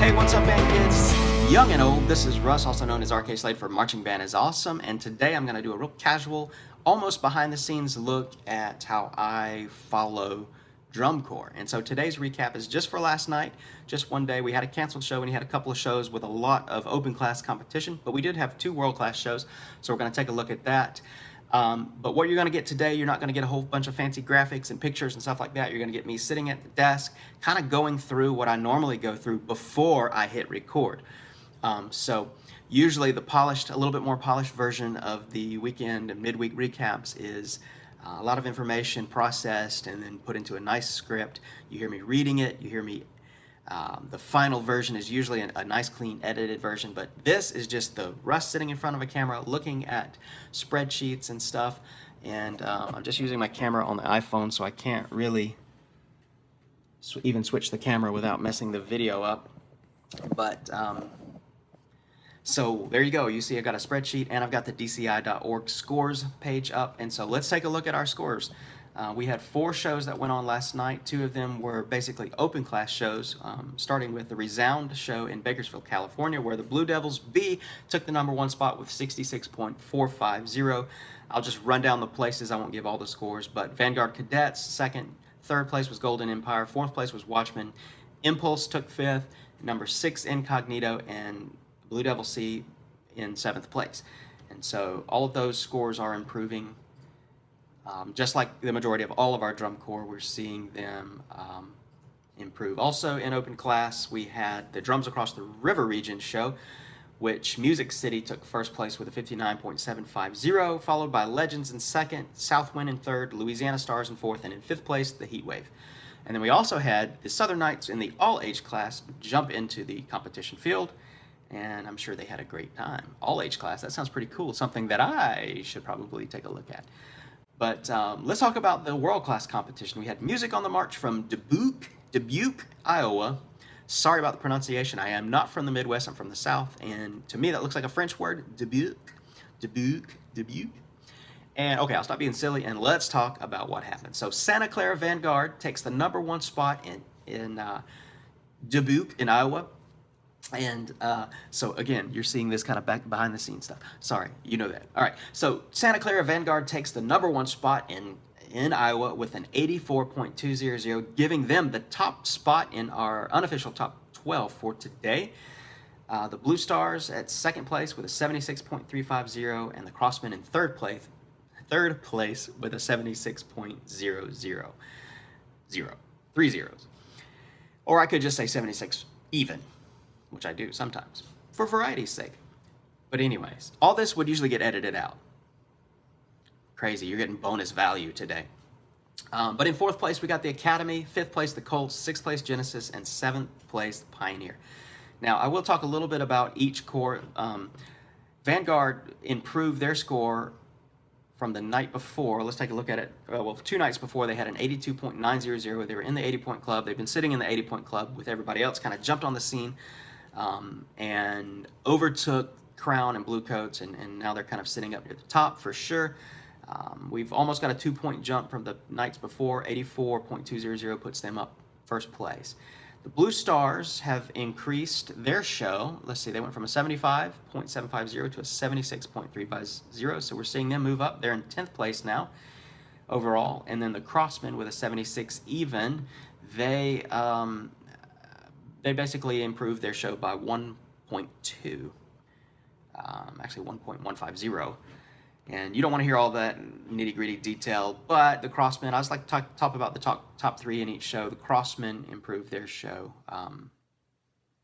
Hey, what's up, band kids? Young and old, this is Russ, also known as RK Slade for Marching Band is Awesome, and today I'm going to do a real casual, almost behind-the-scenes look at how I follow drum corps. And so today's recap is just for last night, just one day. We had a canceled show and we had a couple of shows with a lot of open class competition, but we did have 2 world-class shows, so we're going to take a look at that. But what you're going to get today, you're not going to get a whole bunch of fancy graphics and pictures and stuff like that. You're going to get me sitting at the desk, kind of going through what I normally go through before I hit record. So usually the polished, a little bit more polished version of the weekend and midweek recaps is a lot of information processed and then put into a nice script. You hear me reading it, you hear me the final version is usually a nice, clean, edited version, but this is just the Russ sitting in front of a camera looking at spreadsheets and stuff, and I'm just using my camera on the iPhone, so I can't really even switch the camera without messing the video up. But so there you go. You see I got a spreadsheet and I've got the DCI.org scores page up, and so let's take a look at our scores. We had 4 shows that went on last night. 2 of them were basically open class shows, starting with the Resound show in Bakersfield, California, where the Blue Devils B took the #1 spot with 66.450. I'll just run down the places. I won't give all the scores, but Vanguard Cadets, 2nd. 3rd place was Golden Empire. 4th place was Watchmen. Impulse took 5th. Number 6, Incognito, and Blue Devil C in 7th place. And so all of those scores are improving. Just like the majority of all of our drum corps, we're seeing them improve. Also in open class, we had the Drums Across the River region show, which Music City took 1st place with a 59.750, followed by Legends in 2nd, Southwind in 3rd, Louisiana Stars in 4th, and in 5th place, the Heatwave. And then we also had the Southern Knights in the all-age class jump into the competition field, and I'm sure they had a great time. All-age class, that sounds pretty cool, something that I should probably take a look at. But let's talk about the world-class competition. We had music on the march from Dubuque, Iowa. Sorry about the pronunciation. I am not from the Midwest. I'm from the South. And to me, that looks like a French word. Dubuque. And okay, I'll stop being silly and let's talk about what happened. So Santa Clara Vanguard takes the #1 spot in Dubuque in Iowa. And so again, you're seeing this kind of behind the scenes stuff. Sorry, you know that. All right, so Santa Clara Vanguard takes the #1 spot in Iowa with an 84.200, giving them the top spot in our unofficial top 12 for today. The Blue Stars at 2nd place with a 76.350, and the Crossmen in 3rd place with a 76.000. 3 zeros. Or I could just say 76 even, which I do sometimes, for variety's sake. But anyways, all this would usually get edited out. Crazy, you're getting bonus value today. But in 4th place, we got the Academy, 5th place, the Colts, 6th place, Genesis, and 7th place, the Pioneer. Now, I will talk a little bit about each corps. Vanguard improved their score from the night before. Let's take a look at it. Well, 2 nights before, they had an 82.900. They were in the 80-point club. They've been sitting in the 80-point club with everybody else, kind of jumped on the scene and overtook Crown and Bluecoats, and now they're kind of sitting up near the top for sure. We've almost got a 2-point jump from the nights before. 84.200 puts them up 1st place. The Blue Stars have increased their show. Let's see, they went from a 75.750 to a 76.350, so we're seeing them move up. They're in 10th place now overall. And then the Crossmen with a 76 even, they basically improved their show by 1.2, actually 1.150. And you don't want to hear all that nitty-gritty detail, but the Crossmen, I just like to talk about the top 3 in each show. The Crossmen improved their show.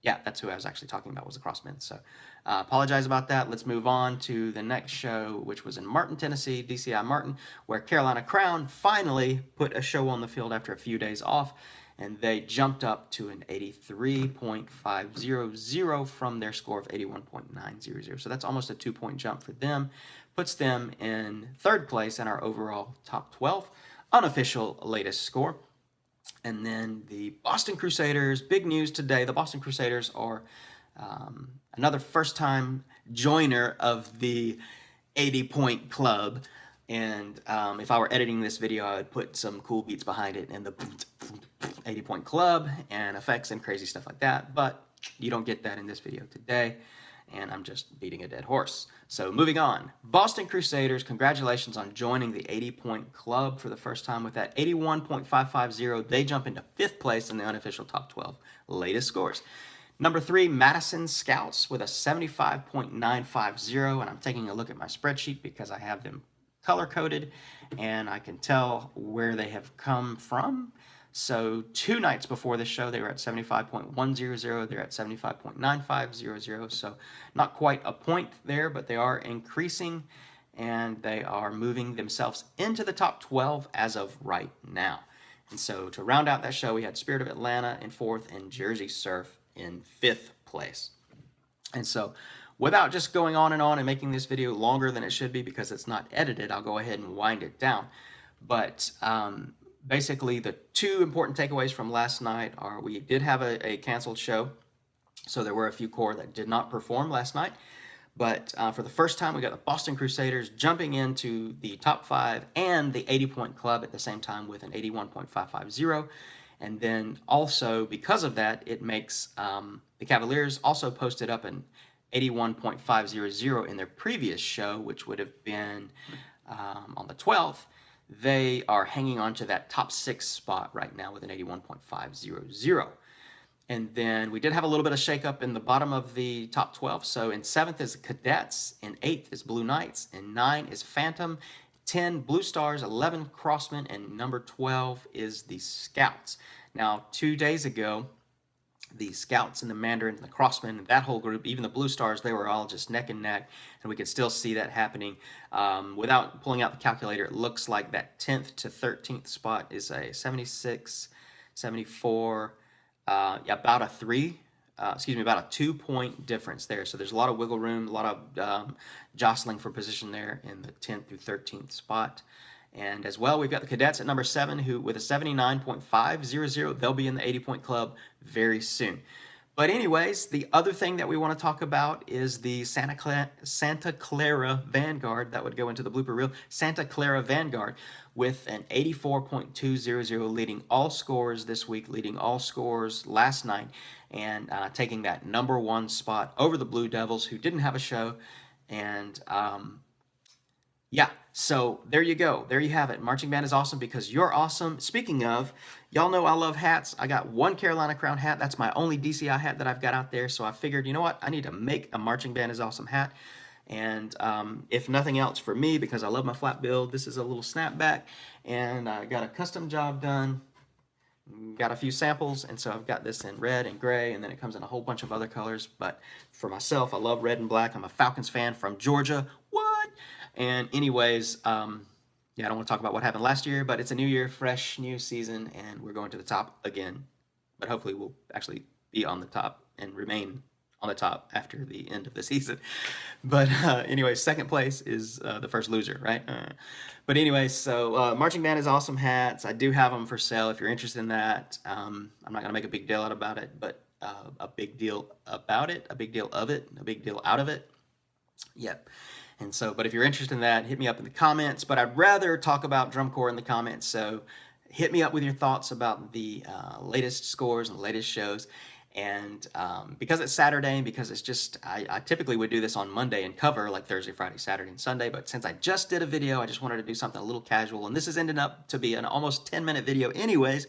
Yeah, that's who I was actually talking about, was the Crossmen. So apologize about that. Let's move on to the next show, which was in Martin, Tennessee, DCI Martin, where Carolina Crown finally put a show on the field after a few days off, and they jumped up to an 83.500 from their score of 81.900. So that's almost a 2-point jump for them. Puts them in 3rd place in our overall top 12, unofficial latest score. And then the Boston Crusaders, big news today. The Boston Crusaders are another first-time joiner of the 80-point club. And if I were editing this video, I would put some cool beats behind it and the 80-point club and effects and crazy stuff like that. But You don't get that in this video today, and I'm just beating a dead horse. So moving on, Boston Crusaders, congratulations on joining the 80-point club for the first time with that 81.550. They jump into 5th place in the unofficial top 12 latest scores. Number 3, Madison Scouts with a 75.950, and I'm taking a look at my spreadsheet because I have them color-coded, and I can tell where they have come from. So 2 nights before this show, they were at 75.100. They're at 75.9500. So not quite a point there, but they are increasing, and they are moving themselves into the top 12 as of right now. And so to round out that show, we had Spirit of Atlanta in 4th and Jersey Surf in 5th place. And so without just going on and making this video longer than it should be because it's not edited, I'll go ahead and wind it down. But basically, the 2 important takeaways from last night are we did have a canceled show, so there were a few core that did not perform last night. But for the first time, we got the Boston Crusaders jumping into the top 5 and the 80-point club at the same time with an 81.550. And then also, because of that, it makes the Cavaliers also posted up an 81.500 in their previous show, which would have been on the 12th. They are hanging on to that top 6 spot right now with an 81.500. And then we did have a little bit of shakeup in the bottom of the top 12. So in 7th is Cadets, in 8th is Blue Knights, in 9 is Phantom, 10 Blue Stars, 11 Crossmen, and number 12 is the Scouts. Now, 2 days ago, the Scouts and the Mandarins and the Crossmen, that whole group, even the Blue Stars, they were all just neck and neck, and we could still see that happening. Without pulling out the calculator, it looks like that 10th to 13th spot is a 76, 74, about a 2-point difference there. So there's a lot of wiggle room, a lot of jostling for position there in the 10th through 13th spot. And as well, we've got the Cadets at number 7, who with a 79.500, they'll be in the 80-point club very soon. But anyways, the other thing that we want to talk about is the Santa Clara Vanguard. That would go into the blooper reel. Santa Clara Vanguard with an 84.200, leading all scores this week, leading all scores last night, and taking that number 1 spot over the Blue Devils, who didn't have a show. And yeah, so there you go. There you have it. Marching band is awesome because you're awesome. Speaking of, y'all know I love hats. I got 1 Carolina Crown hat. That's my only DCI hat that I've got out there. So I figured, you know what? I need to make a Marching Band is Awesome hat. And if nothing else for me, because I love my flat build, this is a little snapback. And I got a custom job done. Got a few samples, and so I've got this in red and gray, and then it comes in a whole bunch of other colors. But for myself, I love red and black. I'm a Falcons fan from Georgia. What? And anyways, yeah, I don't want to talk about what happened last year, but it's a new year, fresh new season, and we're going to the top again. But hopefully we'll actually be on the top and remain on the top after the end of the season. But anyway, 2nd place is the first loser, right? But anyway, so Marching Band is Awesome hats. I do have them for sale if you're interested in that. I'm not going to make a big deal out about it, but a big deal about it, a big deal of it, a big deal out of it. Yep. And so, but if you're interested in that, hit me up in the comments. But I'd rather talk about drum corps in the comments. So hit me up with your thoughts about the latest scores and the latest shows. And because it's Saturday, and because it's just, I typically would do this on Monday and cover like Thursday, Friday, Saturday, and Sunday. But since I just did a video, I just wanted to do something a little casual. And this is ending up to be an almost 10-minute video anyways.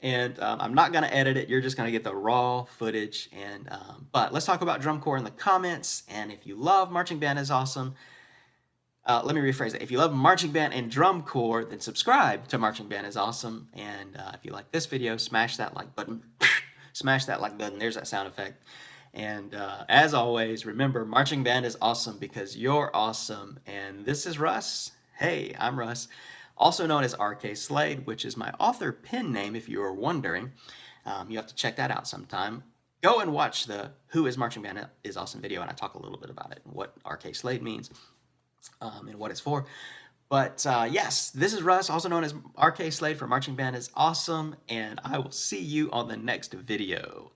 And I'm not going to edit it. You're just going to get the raw footage. And but let's talk about drum corps in the comments. And if you love Marching Band is Awesome, let me rephrase it. If you love Marching Band and drum corps, then subscribe to Marching Band is Awesome. And if you like this video, smash that like button. Smash that like button. There's that sound effect. And as always, remember, Marching Band is awesome because you're awesome. And this is Russ. Hey, I'm Russ, also known as RK Slade, which is my author pen name if you were wondering. You have to check that out sometime. Go and watch the Who is Marching Band is Awesome video, and I talk a little bit about it and what RK Slade means and what it's for. But yes, this is Russ, also known as RK Slade for Marching Band is Awesome, and I will see you on the next video.